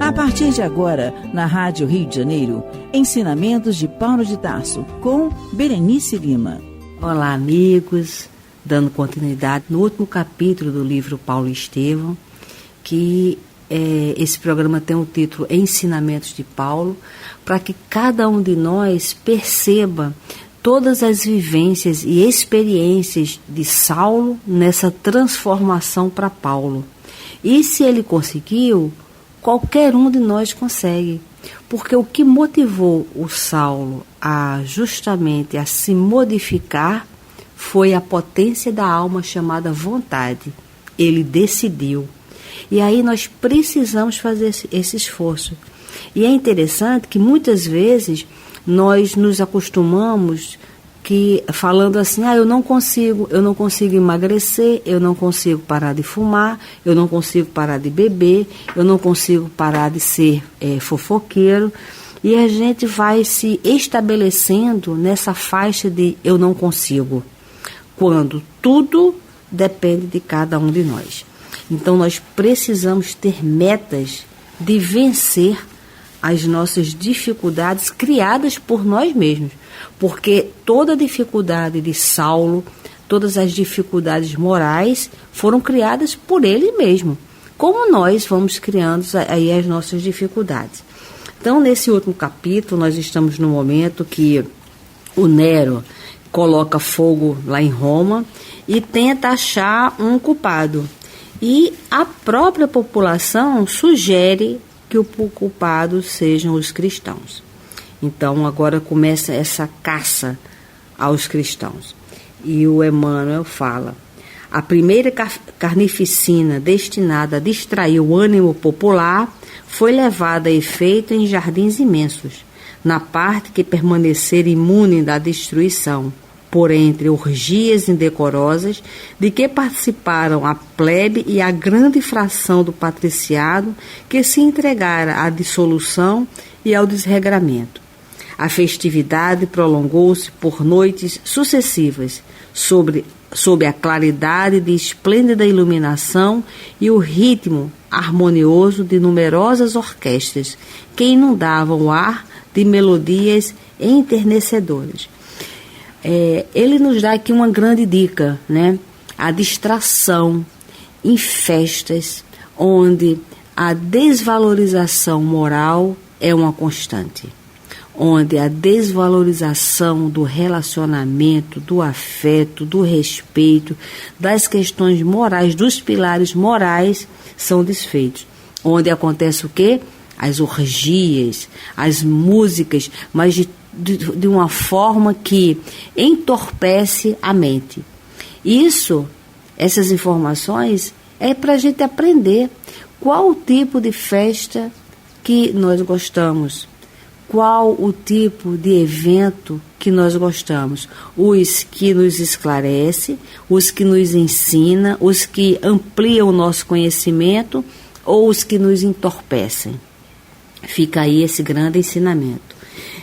A partir de agora, na Rádio Rio de Janeiro, ensinamentos de Paulo de Tarso, com Berenice Lima. Olá, amigos, dando continuidade no último capítulo do livro Paulo e Estevão, que esse programa tem o título Ensinamentos de Paulo, para que cada um de nós perceba todas as vivências e experiências de Saulo nessa transformação para Paulo. E se ele conseguiu, qualquer um de nós consegue, porque o que motivou o Saulo justamente a se modificar foi a potência da alma chamada vontade. Ele decidiu. E aí nós precisamos fazer esse esforço. E é interessante que muitas vezes nós nos acostumamos falando assim, eu não consigo emagrecer, eu não consigo parar de fumar, eu não consigo parar de beber, eu não consigo parar de ser fofoqueiro, e a gente vai se estabelecendo nessa faixa de eu não consigo, quando tudo depende de cada um de nós. Então nós precisamos ter metas de vencer as nossas dificuldades criadas por nós mesmos, porque toda dificuldade de Saulo, todas as dificuldades morais foram criadas por ele mesmo, como nós vamos criando aí as nossas dificuldades. Então, nesse último capítulo, nós estamos no momento que o Nero coloca fogo lá em Roma e tenta achar um culpado, e a própria população sugere que o culpado sejam os cristãos. Então agora começa essa caça aos cristãos. E o Emmanuel fala: a primeira carnificina destinada a distrair o ânimo popular foi levada a efeito em jardins imensos, na parte que permanecer imune da destruição, por entre orgias indecorosas de que participaram a plebe e a grande fração do patriciado que se entregara à dissolução e ao desregramento. A festividade prolongou-se por noites sucessivas, sob a claridade de esplêndida iluminação e o ritmo harmonioso de numerosas orquestras que inundavam o ar de melodias enternecedoras. Ele nos dá aqui uma grande dica, né? A distração em festas onde a desvalorização moral é uma constante, onde a desvalorização do relacionamento, do afeto, do respeito, das questões morais, dos pilares morais são desfeitos. Onde acontece o quê? As orgias, as músicas, mas de uma forma que entorpece a mente. Essas informações é para a gente aprender qual o tipo de festa que nós gostamos, qual o tipo de evento que nós gostamos, os que nos esclarece, os que nos ensina, os que ampliam o nosso conhecimento ou os que nos entorpecem. Fica aí esse grande ensinamento.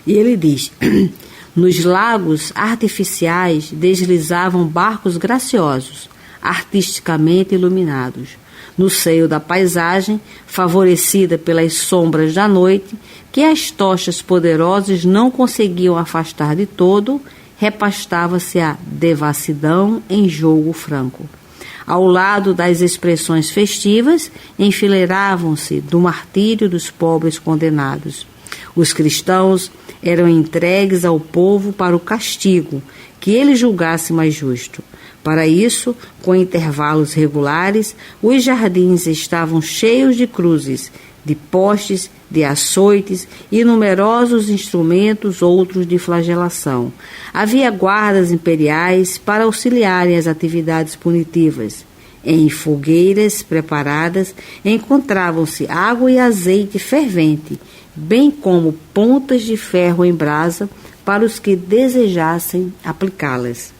E ele diz: nos lagos artificiais deslizavam barcos graciosos, artisticamente iluminados. No seio da paisagem, favorecida pelas sombras da noite, que as tochas poderosas não conseguiam afastar de todo, repastava-se a devassidão em jogo franco. Ao lado das expressões festivas, enfileiravam-se do martírio dos pobres condenados. Os cristãos eram entregues ao povo para o castigo, que ele julgasse mais justo. Para isso, com intervalos regulares, os jardins estavam cheios de cruzes, de postes, de açoites e numerosos instrumentos outros de flagelação. Havia guardas imperiais para auxiliarem as atividades punitivas. Em fogueiras preparadas encontravam-se água e azeite fervente, bem como pontas de ferro em brasa para os que desejassem aplicá-las.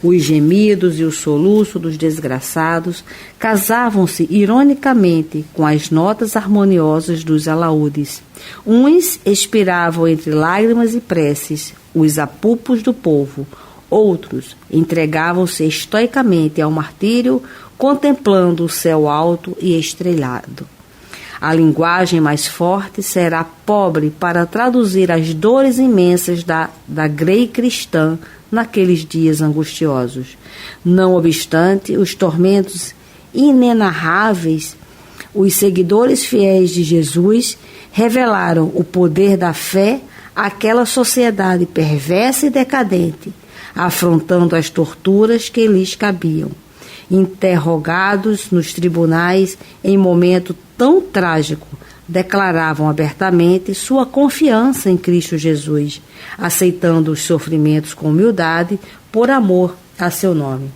Os gemidos e o soluço dos desgraçados casavam-se ironicamente com as notas harmoniosas dos alaúdes. Uns expiravam entre lágrimas e preces os apupos do povo, outros entregavam-se estoicamente ao martírio, contemplando o céu alto e estrelado. A linguagem mais forte será pobre para traduzir as dores imensas da grei cristã naqueles dias angustiosos. Não obstante os tormentos inenarráveis, os seguidores fiéis de Jesus revelaram o poder da fé àquela sociedade perversa e decadente, afrontando as torturas que lhes cabiam. Interrogados nos tribunais em momento tão trágico, declaravam abertamente sua confiança em Cristo Jesus, aceitando os sofrimentos com humildade por amor a seu nome.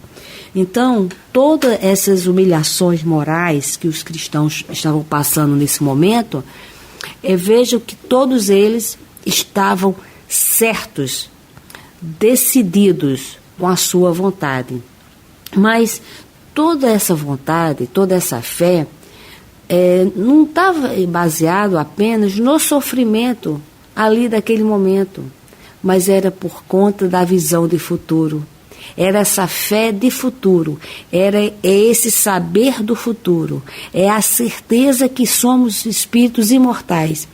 Então, todas essas humilhações morais que os cristãos estavam passando nesse momento, vejo que todos eles estavam certos, decididos com a sua vontade. Mas toda essa vontade, toda essa fé, não estava baseado apenas no sofrimento ali daquele momento, mas era por conta da visão de futuro. Era essa fé de futuro, é esse saber do futuro, é a certeza que somos espíritos imortais,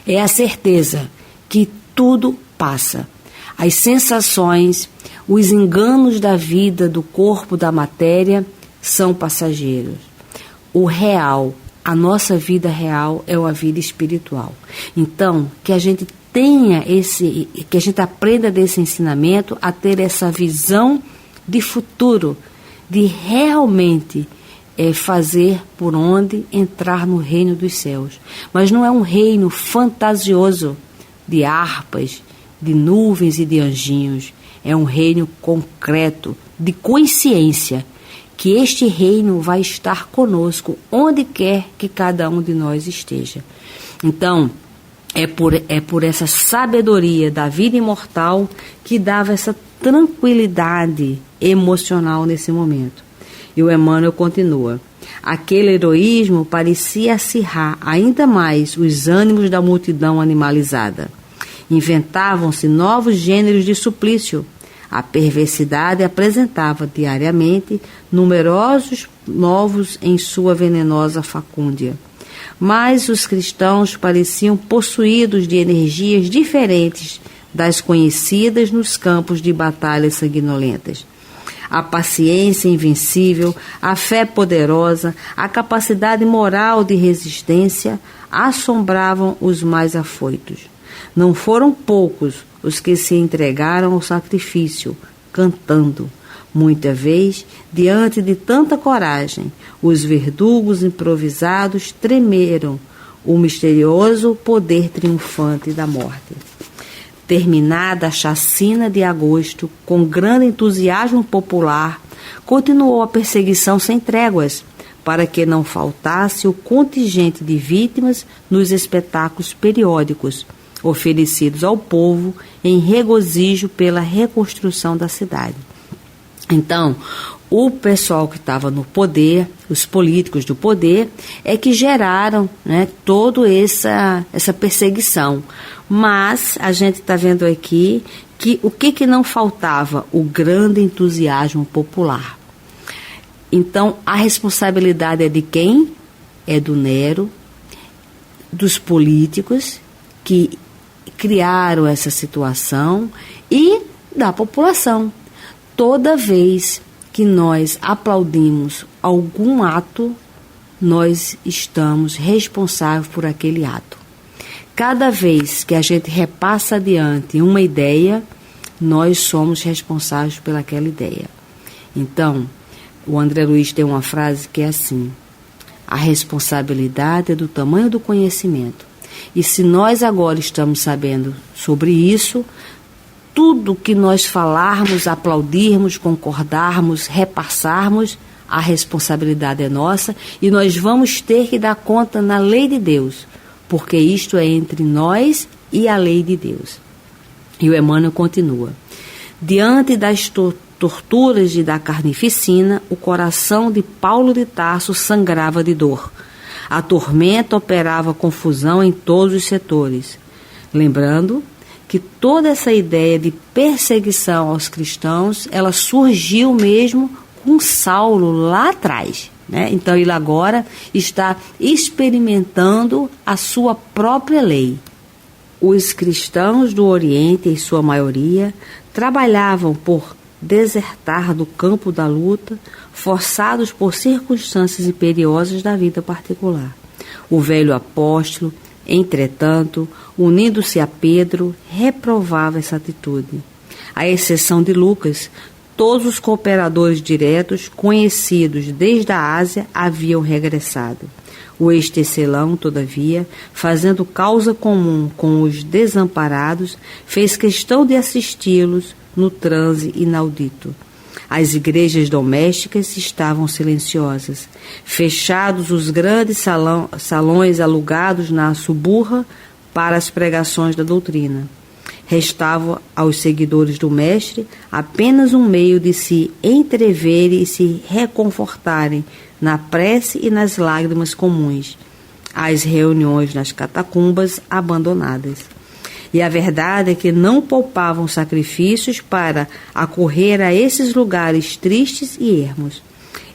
é a certeza que tudo passa. As sensações, os enganos da vida, do corpo, da matéria, são passageiros. O real, a nossa vida real é uma vida espiritual. Então, que a gente que a gente aprenda desse ensinamento a ter essa visão de futuro, de realmente fazer por onde entrar no reino dos céus. Mas não é um reino fantasioso de harpas, de nuvens e de anjinhos. É um reino concreto, de consciência, que este reino vai estar conosco, onde quer que cada um de nós esteja. Então, é por essa sabedoria da vida imortal que dava essa tranquilidade emocional nesse momento. E o Emmanuel continua: aquele heroísmo parecia acirrar ainda mais os ânimos da multidão animalizada. Inventavam-se novos gêneros de suplício. A perversidade apresentava diariamente numerosos novos em sua venenosa facúndia. Mas os cristãos pareciam possuídos de energias diferentes das conhecidas nos campos de batalhas sanguinolentas. A paciência invencível, a fé poderosa, a capacidade moral de resistência assombravam os mais afoitos. Não foram poucos os que se entregaram ao sacrifício, cantando. Muita vez, diante de tanta coragem, os verdugos improvisados tremeram o misterioso poder triunfante da morte. Terminada a chacina de agosto, com grande entusiasmo popular, continuou a perseguição sem tréguas, para que não faltasse o contingente de vítimas nos espetáculos periódicos, oferecidos ao povo em regozijo pela reconstrução da cidade. Então, o pessoal que estava no poder, os políticos do poder, é que geraram, toda essa perseguição. Mas a gente está vendo aqui que o que não faltava? O grande entusiasmo popular. Então, a responsabilidade é de quem? É do Nero, dos políticos que criaram essa situação e da população. Toda vez que nós aplaudimos algum ato, nós estamos responsáveis por aquele ato. Cada vez que a gente repassa adiante uma ideia, nós somos responsáveis pelaquela ideia. Então, o André Luiz tem uma frase que é assim: a responsabilidade é do tamanho do conhecimento. E se nós agora estamos sabendo sobre isso, tudo que nós falarmos, aplaudirmos, concordarmos, repassarmos, a responsabilidade é nossa e nós vamos ter que dar conta na lei de Deus, porque isto é entre nós e a lei de Deus. E o Emmanuel continua: diante das torturas e da carnificina, o coração de Paulo de Tarso sangrava de dor. A tormenta operava confusão em todos os setores. Lembrando que toda essa ideia de perseguição aos cristãos, ela surgiu mesmo com Saulo lá atrás. né? Então ele agora está experimentando a sua própria lei. Os cristãos do Oriente, em sua maioria, trabalhavam por desertar do campo da luta, forçados por circunstâncias imperiosas da vida particular. O velho apóstolo, entretanto, unindo-se a Pedro, reprovava essa atitude. À exceção de Lucas, todos os cooperadores diretos, conhecidos desde a Ásia, haviam regressado. O ex-tecelão, todavia, fazendo causa comum com os desamparados, fez questão de assisti-los no transe inaudito. As igrejas domésticas estavam silenciosas. Fechados os grandes salões alugados na Suburra para as pregações da doutrina. Restava aos seguidores do Mestre apenas um meio de se entreverem e se reconfortarem na prece e nas lágrimas comuns, as reuniões nas catacumbas abandonadas. E a verdade é que não poupavam sacrifícios para acorrer a esses lugares tristes e ermos.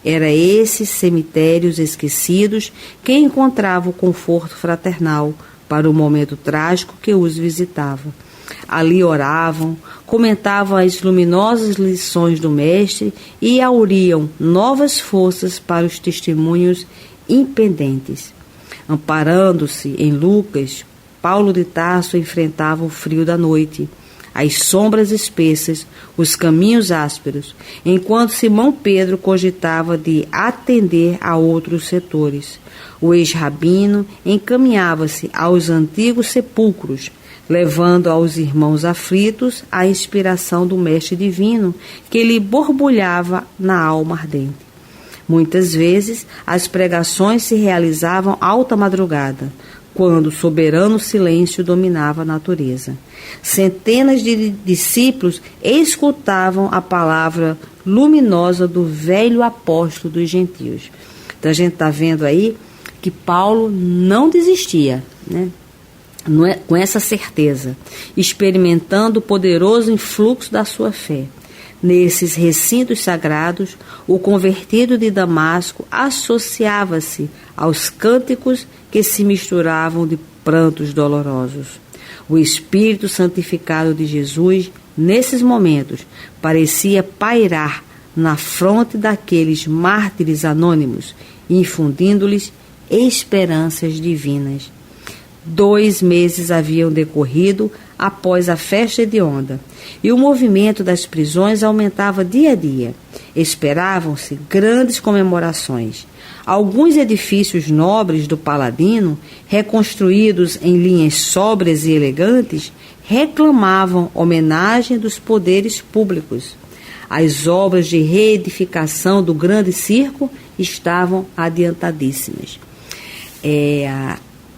Era esses cemitérios esquecidos que encontravam o conforto fraternal para o momento trágico que os visitava. Ali oravam, comentavam as luminosas lições do Mestre e auriam novas forças para os testemunhos impendentes. Amparando-se em Lucas, Paulo de Tarso enfrentava o frio da noite, as sombras espessas, os caminhos ásperos, enquanto Simão Pedro cogitava de atender a outros setores. O ex-rabino encaminhava-se aos antigos sepulcros, levando aos irmãos aflitos a inspiração do Mestre Divino que lhe borbulhava na alma ardente. Muitas vezes as pregações se realizavam alta madrugada, quando o soberano silêncio dominava a natureza. Centenas de discípulos escutavam a palavra luminosa do velho apóstolo dos gentios. Então a gente está vendo aí que Paulo não desistia, né? Com essa certeza, experimentando o poderoso influxo da sua fé. Nesses recintos sagrados, o convertido de Damasco associava-se aos cânticos que se misturavam de prantos dolorosos. O Espírito santificado de Jesus, nesses momentos, parecia pairar na fronte daqueles mártires anônimos, infundindo-lhes esperanças divinas. 2 meses haviam decorrido após a festa hedionda, e o movimento das prisões aumentava dia a dia. Esperavam-se grandes comemorações. Alguns edifícios nobres do Paladino, reconstruídos em linhas sóbrias e elegantes, reclamavam homenagem dos poderes públicos. As obras de reedificação do grande circo estavam adiantadíssimas.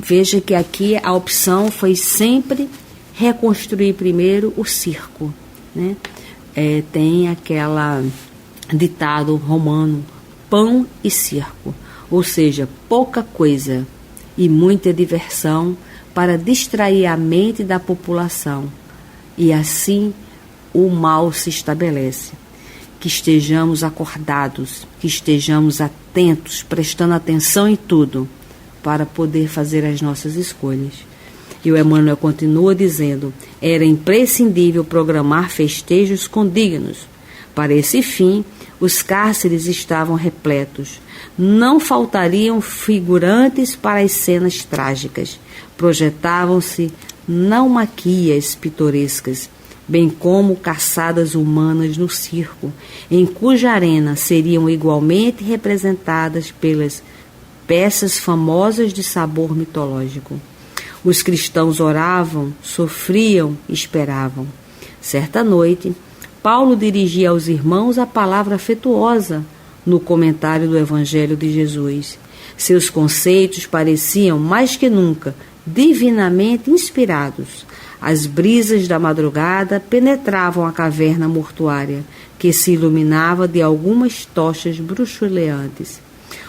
Veja que aqui a opção foi sempre reconstruir primeiro o circo, né? Tem aquele ditado romano, pão e circo, ou seja, pouca coisa e muita diversão para distrair a mente da população. E assim o mal se estabelece. Que estejamos acordados, que estejamos atentos, prestando atenção em tudo, para poder fazer as nossas escolhas. E o Emmanuel continua dizendo: era imprescindível programar festejos condignos. Para esse fim, os cárceres estavam repletos. Não faltariam figurantes para as cenas trágicas. Projetavam-se naumaquias pitorescas, bem como caçadas humanas no circo, em cuja arena seriam igualmente representadas pelas peças famosas de sabor mitológico. Os cristãos oravam, sofriam, esperavam. Certa noite, Paulo dirigia aos irmãos a palavra afetuosa no comentário do Evangelho de Jesus. Seus conceitos pareciam, mais que nunca, divinamente inspirados. As brisas da madrugada penetravam a caverna mortuária, que se iluminava de algumas tochas bruxuleantes.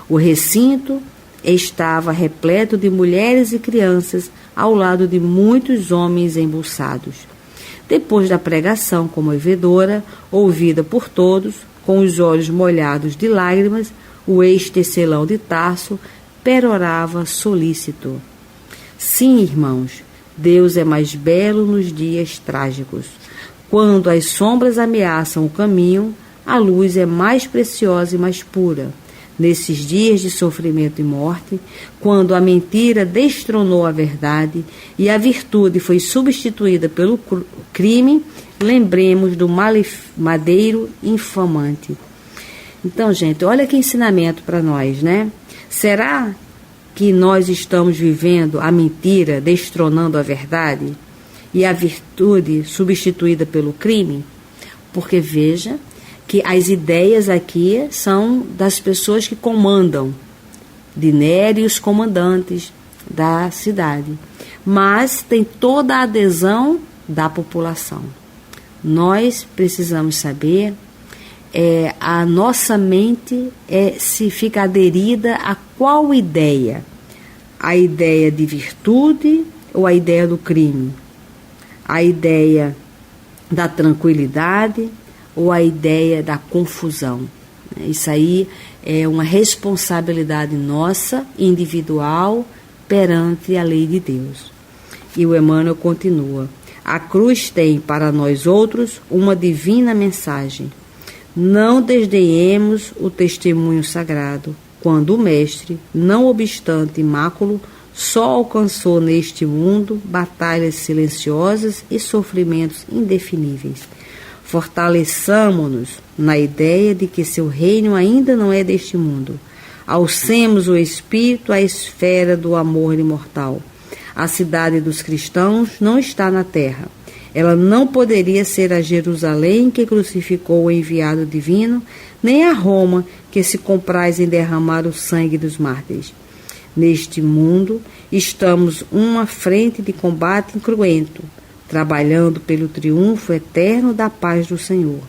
O recinto estava repleto de mulheres e crianças, ao lado de muitos homens embuçados. Depois da pregação comovedora, ouvida por todos, com os olhos molhados de lágrimas, o ex-tecelão de Tarso perorava solícito. Sim, irmãos, Deus é mais belo nos dias trágicos. Quando as sombras ameaçam o caminho, a luz é mais preciosa e mais pura. Nesses dias de sofrimento e morte, quando a mentira destronou a verdade e a virtude foi substituída pelo crime, lembremos do madeiro infamante. Então, gente, olha que ensinamento para nós, né? Será que nós estamos vivendo a mentira destronando a verdade e a virtude substituída pelo crime? Porque veja que as ideias aqui são das pessoas que comandam, de Nero e os comandantes da cidade, mas tem toda a adesão da população. Nós precisamos saber, a nossa mente se fica aderida a qual ideia? A ideia de virtude ou a ideia do crime? A ideia da tranquilidade ou a ideia da confusão? Isso aí é uma responsabilidade nossa, individual, perante a lei de Deus. E o Emmanuel continua: a cruz tem para nós outros uma divina mensagem. Não desdenhemos o testemunho sagrado, quando o Mestre, não obstante máculo, só alcançou neste mundo batalhas silenciosas e sofrimentos indefiníveis. Fortaleçamo-nos na ideia de que seu reino ainda não é deste mundo. Alcemos o espírito à esfera do amor imortal. A cidade dos cristãos não está na terra. Ela não poderia ser a Jerusalém que crucificou o enviado divino, nem a Roma que se compraz em derramar o sangue dos mártires. Neste mundo, estamos uma frente de combate incruento, trabalhando pelo triunfo eterno da paz do Senhor.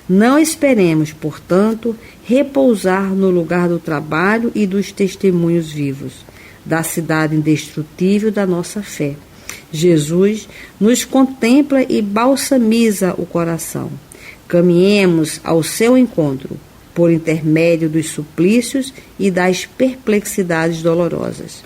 Não esperemos, portanto, repousar no lugar do trabalho e dos testemunhos vivos, da cidade indestrutível da nossa fé. Jesus nos contempla e balsamiza o coração. Caminhemos ao seu encontro, por intermédio dos suplícios e das perplexidades dolorosas.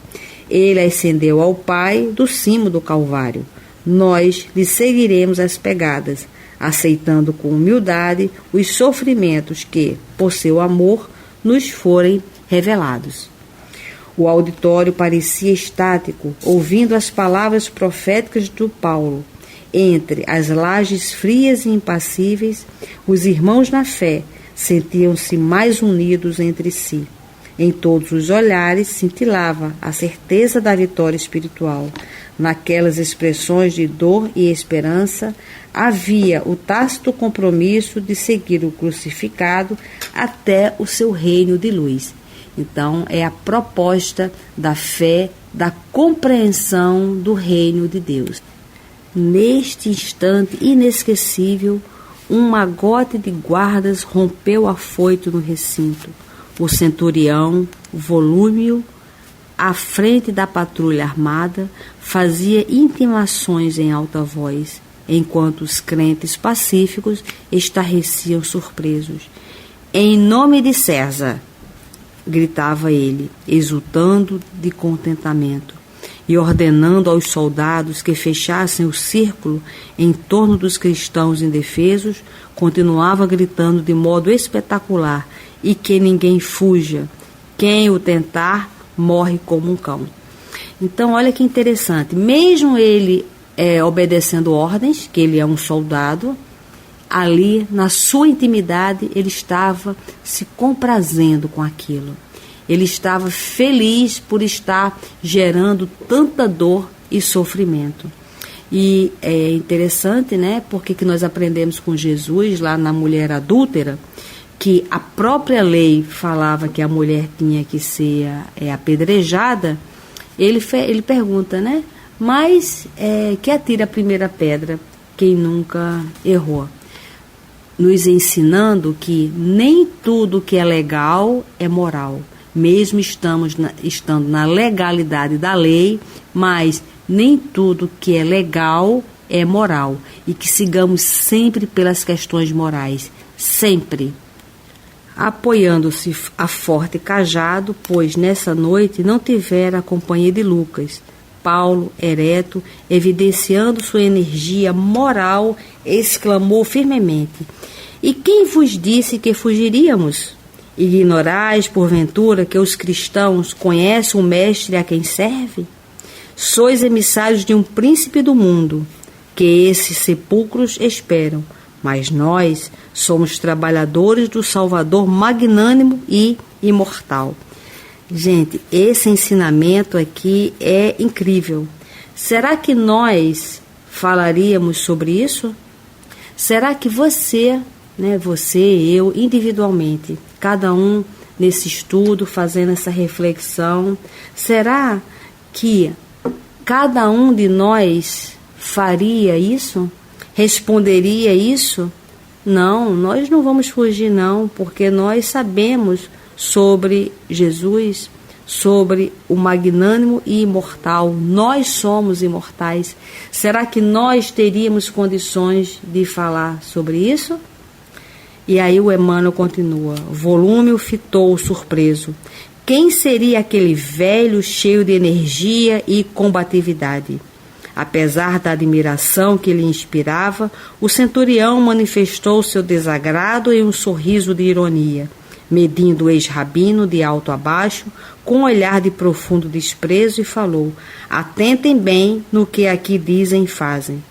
Ele ascendeu ao Pai do cimo do Calvário. Nós lhe seguiremos as pegadas, aceitando com humildade os sofrimentos que, por seu amor, nos forem revelados. O auditório parecia estático, ouvindo as palavras proféticas do Paulo. Entre as lajes frias e impassíveis, os irmãos na fé sentiam-se mais unidos entre si. Em todos os olhares cintilava a certeza da vitória espiritual. Naquelas expressões de dor e esperança, havia o tácito compromisso de seguir o crucificado até o seu reino de luz. Então, é a proposta da fé, da compreensão do reino de Deus. Neste instante inesquecível, um magote de guardas rompeu afoito no recinto. O centurião, volúmeo, à frente da patrulha armada, fazia intimações em alta voz, enquanto os crentes pacíficos estarreciam surpresos. Em nome de César! Gritava ele, exultando de contentamento, e ordenando aos soldados que fechassem o círculo em torno dos cristãos indefesos, continuava gritando de modo espetacular: e que ninguém fuja, quem o tentar morre como um cão. Então, olha que interessante, mesmo ele obedecendo ordens, que ele é um soldado, ali, na sua intimidade, ele estava se comprazendo com aquilo. Ele estava feliz por estar gerando tanta dor e sofrimento. E é interessante, né? Porque que nós aprendemos com Jesus, lá na mulher adúltera, que a própria lei falava que a mulher tinha que ser apedrejada. Ele pergunta, né? Mas que atira a primeira pedra quem nunca errou. Nos ensinando que nem tudo que é legal é moral. Mesmo estando na legalidade da lei, mas nem tudo que é legal é moral. E que sigamos sempre pelas questões morais. Sempre. apoiando-se a forte cajado, pois nessa noite não tivera a companhia de Lucas. Paulo, ereto, evidenciando sua energia moral, exclamou firmemente: E quem vos disse que fugiríamos? Ignorais, porventura, que os cristãos conhecem o Mestre a quem serve? Sois emissários de um príncipe do mundo, que esses sepulcros esperam, mas nós somos trabalhadores do Salvador magnânimo e imortal. Gente, esse ensinamento aqui é incrível. Será que nós falaríamos sobre isso? Será que você, eu, individualmente, cada um nesse estudo, fazendo essa reflexão, será que cada um de nós faria isso? Responderia isso? Não, nós não vamos fugir não, porque nós sabemos sobre Jesus, sobre o magnânimo e imortal. Nós somos imortais. Será que nós teríamos condições de falar sobre isso? E aí o Emmanuel continua. Volúmio fitou surpreso. Quem seria aquele velho cheio de energia e combatividade? Apesar da admiração que lhe inspirava, o centurião manifestou seu desagrado em um sorriso de ironia, medindo o ex-rabino de alto a baixo, com um olhar de profundo desprezo, e falou: atentem bem no que aqui dizem e fazem.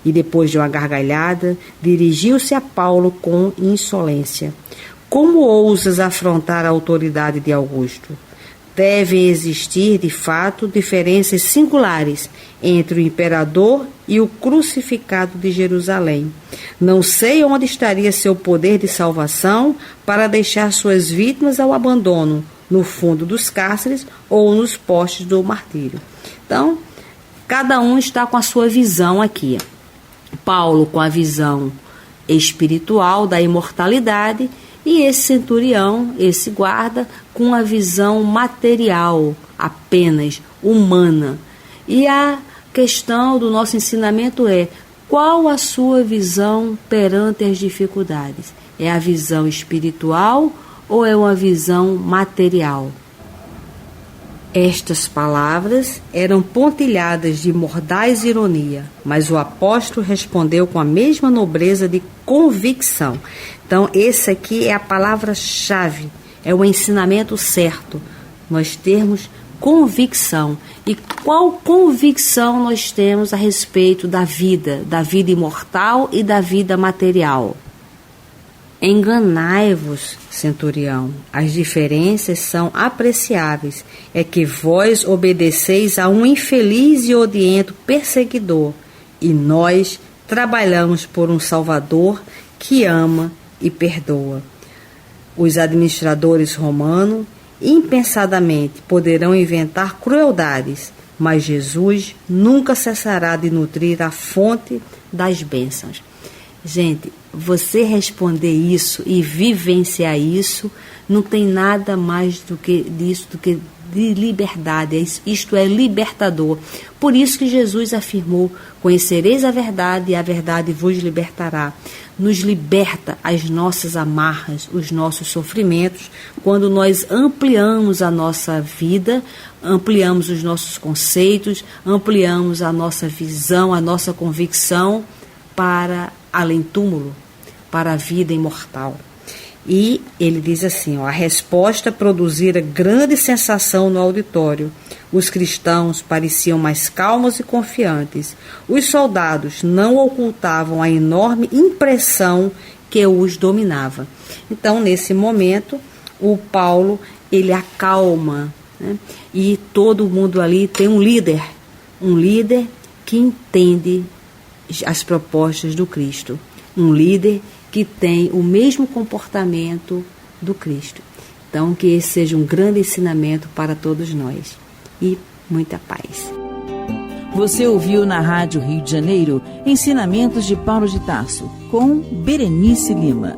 E depois de uma gargalhada, dirigiu-se a Paulo com insolência: como ousas afrontar a autoridade de Augusto? Devem existir, de fato, diferenças singulares entre o imperador e o crucificado de Jerusalém. Não sei onde estaria seu poder de salvação para deixar suas vítimas ao abandono, no fundo dos cárceres ou nos postes do martírio. Então, cada um está com a sua visão aqui. Paulo com a visão espiritual da imortalidade, e esse centurião, esse guarda, com a visão material, apenas humana. E a questão do nosso ensinamento é: qual a sua visão perante as dificuldades? É a visão espiritual ou é uma visão material? Estas palavras eram pontilhadas de mordaz ironia, mas o apóstolo respondeu com a mesma nobreza de convicção. Então, esse aqui é a palavra-chave, é o ensinamento certo, nós termos convicção. E qual convicção nós temos a respeito da vida imortal e da vida material? Enganai-vos, centurião, as diferenças são apreciáveis. É que vós obedeceis a um infeliz e odiento perseguidor, e nós trabalhamos por um Salvador que ama e perdoa. Os administradores romanos impensadamente poderão inventar crueldades, mas Jesus nunca cessará de nutrir a fonte das bênçãos. Gente, você responder isso e vivenciar isso, não tem nada mais do que disso, do que de liberdade. Isto é libertador. Por isso que Jesus afirmou: conhecereis a verdade e a verdade vos libertará. Nos liberta as nossas amarras, os nossos sofrimentos, quando nós ampliamos a nossa vida, ampliamos os nossos conceitos, ampliamos a nossa visão, a nossa convicção para além túmulo, para a vida imortal. E ele diz assim, a resposta produzira grande sensação no auditório. Os cristãos pareciam mais calmos e confiantes. Os soldados não ocultavam a enorme impressão que os dominava. Então, nesse momento, o Paulo, ele acalma, né? E todo mundo ali tem um líder que entende as propostas do Cristo, um líder que tem o mesmo comportamento do Cristo. Então, que esse seja um grande ensinamento para todos nós. E muita paz. Você ouviu na Rádio Rio de Janeiro Ensinamentos de Paulo de Tarso, com Berenice Lima.